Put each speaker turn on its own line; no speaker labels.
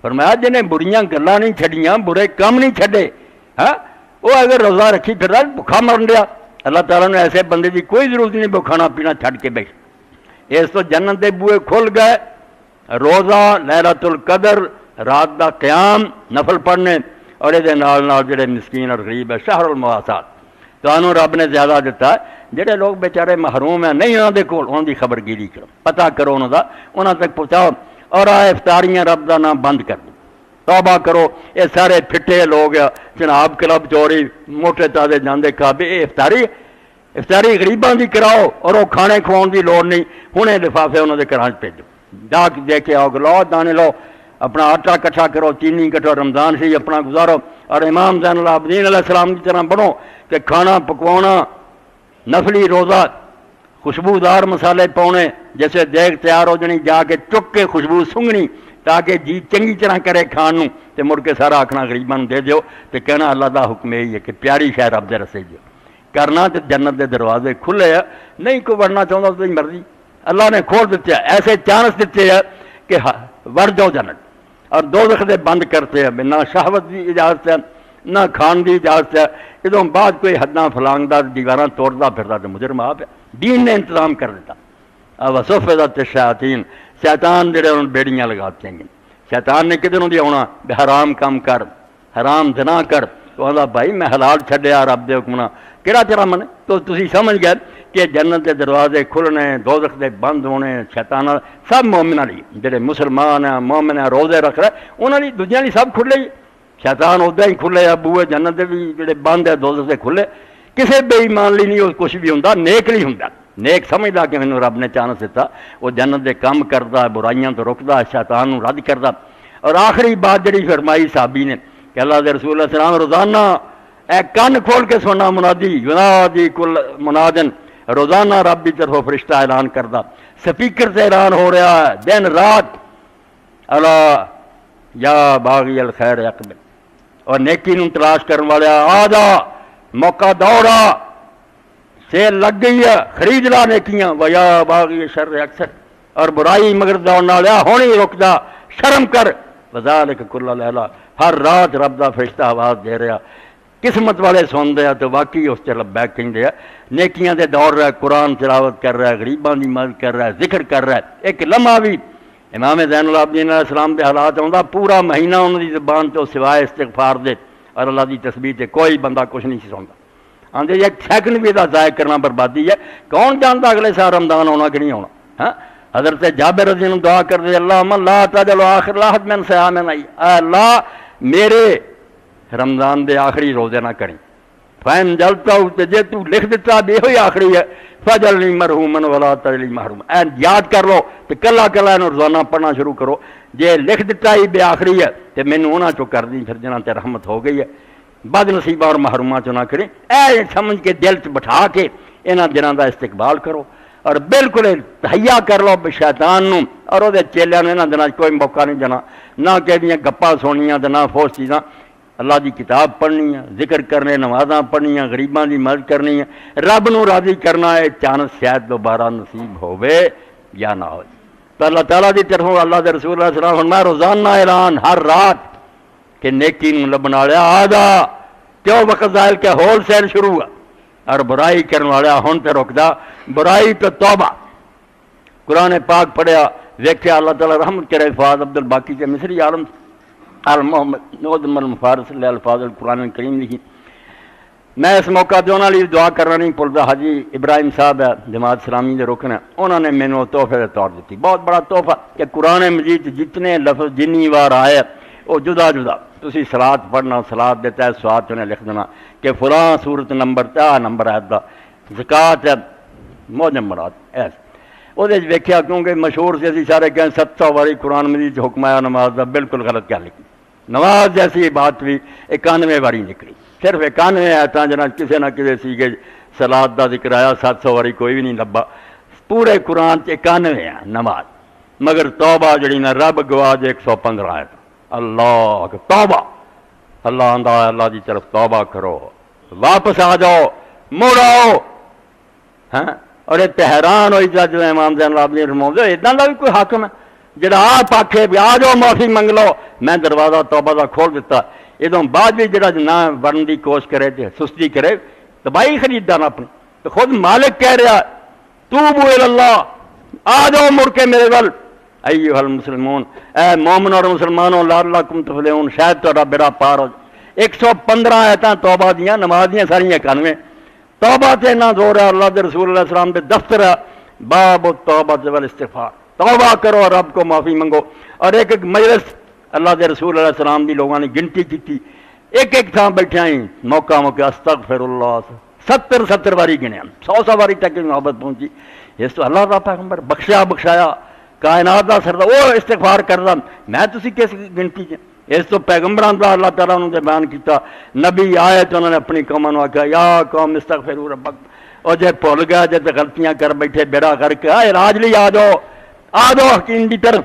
فرمایا جنہیں بریاں گلاں نہیں چھڈیاں، برے کام نہیں چھڈے، ہاں وہ اگر روزہ رکھی پھر بھوکھا مرن دیا، اللہ تعالیٰ نے ایسے بندے کی کوئی ضرورت نہیں وہ کھانا پینا چھڈ کے بیٹھ۔ اس تو جنت دے بوئے کھل گئے، روزہ، لیلۃ القدر، رات دا قیام، نفل پڑھنے، اور یہ جڑے مسکین اور غریب ہے، شہر المواسات تو رب نے زیادہ دیتا ہے۔ جڑے لوگ بیچارے محروم ہیں نہیں انہوں دے کول، انہوں دی خبر گیری کرو، پتہ کرو انہوں دا، انہوں تک پہنچاؤ، اور افطاریاں رب دا نام بند کر دو، توبہ کرو۔ یہ سارے پھٹے لوگ جناب کلب چوری موٹے تازے جاندے کھابے، یہ افطاری غریباں دی کراؤ، اور وہ کھانے کھواؤن دی لوڑ نہیں، ہنے لفافے انہوں دے گھراں بھیجو، جا کے دے کے آؤ، لو دانے لو، اپنا آٹا کٹھا کرو، چینی کٹو، رمضان سے اپنا گزارو، اور امام زین العابدین علیہ السلام کی طرح بنو کہ کھانا پکوانا، نفلی روزہ، خوشبودار مسالے پاؤنے، جیسے دیگ تیار ہو جانی جا کے چک کے خوشبو سنگنی تاکہ جی چنگی طرح کرے کھان نو، تے مڑ کے سارا آکھنا غریباں دے دیو، تے کہنا اللہ دا حکم یہی ہے کہ پیاری شے رب دے رسے جو کرنا، تے جنت دے دروازے کھلے ہیں، نہیں کوئی ورنا چاہتا تو مرضی اللہ نے کھول دیتے ہیں، ایسے چانس دیتے ہیں کہ ور جاؤ جنت، اور دوزخ دے بند کرتے ہیں، نہ شہوت دی اجازت ہے نہ کھان دی اجازت ہے، ادوں بعد کوئی حداں فلانگدا دیواراں توڑدا پھردا تو مجرم آپ ہے، دین نے انتظام کر دیتا۔ وصفدت الشیاطین، شیطان جڑے انہوں بیڑیاں لگاتے ہیں، شیطان نے کدھروں دی آنا بے حرام کام کر، حرام زنا کر، تو آندا بھائی میں حلال چھڈیا رب دے حکم نال، کیڑا تیرا من؟ تو تسی سمجھ گئے کہ جنت دے دروازے کھلنے، دوزخ دے بند ہونے، شیطان سب مومناں لئی، جڑے مسلمان ہیں مومن ہیں روزے رکھ رہے انہاں لئی دنیا لئی سب کھلے، شیطان ادا ہی کھلے، ابوئے جنت دے بھی جڑے بند ہے دوزخ دے کھلے، کسے بے ایمان لی نہیں کچھ بھی ہوندا، نیک لی ہوندا، نیک سمجھدا کہ مینوں رب نے چانس دیتا، وہ جنت دے کام کردا، برائیاں تو رکدا، شیطان نو رد کردا۔ اور آخری بات جڑی فرمائی صحابی نے کہ اللہ دے رسول اللہ السلام روزانہ اے کن کھول کے سننا منادی، ینادی کل منادن، روزانہ رب کی طرف فرشتہ اعلان کردا، سپیکر سے اعلان ہو رہا ہے دن رات، اللہ یا باغی الخیر اقبل، اور نیکی نو تلاش کرنے والے آ جا، موقع دوڑا، سیل لگ گئی ہے، خرید لا نیکیاں، ویا باغی شر اکثر، اور برائی مگر دوڑنا لیا ہونی رک جا، شرم کر، وذالک کل لیلہ، ہر رات رب دا فرشتہ آواز دے رہا، قسمت والے سن دے تو واقعی اس سے لبیک کہندے ہیں، نیکیاں دے دوڑ رہا ہے، قرآن تلاوت کر رہا ہے، غریباں دی مدد کر رہا ہے، ذکر کر رہا ہے، ایک لمحہ بھی امام زین العابدین علیہ السلام دے حالات آندا پورا مہینہ انہوں دی زبان تو سوائے استغفار دے اور اللہ دی تسبیح تے کوئی بندہ کچھ نہیں سنتا، آندے ایک سیکنڈ بھی دا ضائع کرنا بربادی ہے، کون جانتا اگلے سال رمضان ہونا کہ نہیں ہونا۔ ہاں حضرت جابر رضی اللہ عنہ دعا کر دے، اللہم لا تجعل آخر لاحظ من صیامنا، اے اللہ میرے رمضان دے آخری روزے نہ کریں، فین جلتا جے تو لکھ دیتا بھی ہوئی آخری ہے، فجلنی مرحومن ولا تجلی محروم، اے یاد کر لو تو کلا کلا انہوں روزانہ پڑھنا شروع کرو، جے لکھ دیتا ہی بے آخری ہے تو مینوں انہاں چو کر دی، پھر جنہاں تے رحمت ہو گئی ہے، بد نصیبہ اور محرومہ چو نہ کریں، اے سمجھ کے دل چ بٹھا کے انہاں دنوں دا استقبال کرو، اور بالکل تہیا کر لو شیطان نو اور وہ چیلیاں انہاں دنوں کوئی موقع نہیں دینا، نہ کہ گپاں سونیاں تے نہ فوش چیزاں، اللہ دی کتاب پڑھنی ہے، ذکر کرنے، نمازاں پڑھنیاں، غریباں دی مدد کرنی ہے، رب نو راضی کرنا ہے، چانس شاید دوبارہ نصیب ہوئے یا نہ ہو۔ تو اللہ تعالیٰ دی طرفوں اللہ دے رسول اللہ صلی اللہ علیہ وسلم روزانہ اعلان ہر رات کہ نیکی نو لبن والا آ جا، کیوں وقت ظاہر کہ ہول سیل شروع ہے، اور برائی کرنے والا ہن تے رکدا، برائی تو توبہ۔ قرآن پاک پڑھیا، ویکھیا اللہ تعالیٰ رحمت کرے، فاض عبد الباقی کے مصری عالم محمد نعظم المفارس علیہ الفاظ القرآن الکریم لکھی۔ میں اس موقع تے انہاں لیے دعا کرنا نہیں بھولدا، حاجی ابراہیم صاحب ہے جماعت اسلامی دے رکن، انہوں نے مینوں تحفے دے طور دیتی، بہت بڑا تحفہ کہ قرآن مجید جتنے لفظ جنی وار آئے وہ جدا جدا، تسی صلاۃ پڑھنا، صلاۃ دیتا ہے سواد انہیں لکھ دینا کہ فلاں صورت نمبر تا نمبر ہے دا، زکوٰۃ ہے موجمرات ایسے وہ ویکھیا، کیونکہ مشہور سے اسی سارے کہیں 700 واری قرآن مجید حکم آیا نماز دا، بالکل غلط کیا لکھی، نماز جیسی بات بھی 91 واری نکلی، صرف 91 آیتاں جنہاں کسی نہ کسی سیگے صلاۃ دا ذکر آیا، 700 واری کوئی بھی نہیں لبا، پورے قرآن 91 ہے نماز، مگر توبہ جڑی نا رب گواہ 115 آیت، اللہ توبہ، اللہ آندا اللہ دی طرف توبہ کرو، واپس آ جاؤ، مڑ آؤ، ہاں اور یہ حیران ہوئی جا جو امام زین العابدین فرماؤندے اداں دا بھی کوئی حاکم ہے، جڑا آپ آکھے بھی آ جاؤ معافی منگ لو، میں دروازہ توبہ دا کھول دیتا، ادوں بعد بھی جڑا نہ ورن دی کوشش کرے تے سستی کرے تباہی خریدار اپنی، تو خود مالک کہہ رہا توبوا الی اللہ، آ جاؤ مڑ کے میرے ول ایھا المسلمون، اے مومن اور مسلمانوں لعلکم تفلحون، شاید تہاڈا بیڑا پار ہو۔ 115 آیتاں توبہ دیاں، نماز دیاں ساریاں 91، توبہ تے نہ زور ہے، اللہ دے رسول علیہ السلام دے دفتر ہے، باب التوبہ والاستغفار، توبہ کرو رب کو معافی منگو۔ اور ایک ایک مجلس اللہ دے رسول علیہ السلام دی لوگوں نے گنتی کی، ایک ایک تھان بیٹھے آئی موقع موقع استغفر اللہ 70 واری گنیا، 100 واری تک محبت پہنچی۔ اس تو اللہ کا پیغمبر بخشیا بخشایا کائنات کا سردار وہ استغفار کردا، میں تسی کس گنتی چ؟ اس تو پیغمبران دا اللہ تعالیٰ نے بیان کیتا، نبی آئے تو انہوں نے اپنی قوم نے آخیا یا قوم استغفروا ربکم، اور جے بھول گیا جے غلطیاں کر بیٹھے بیڑا کر کے آئے راج لی آ جاؤ حکیم دی طرف،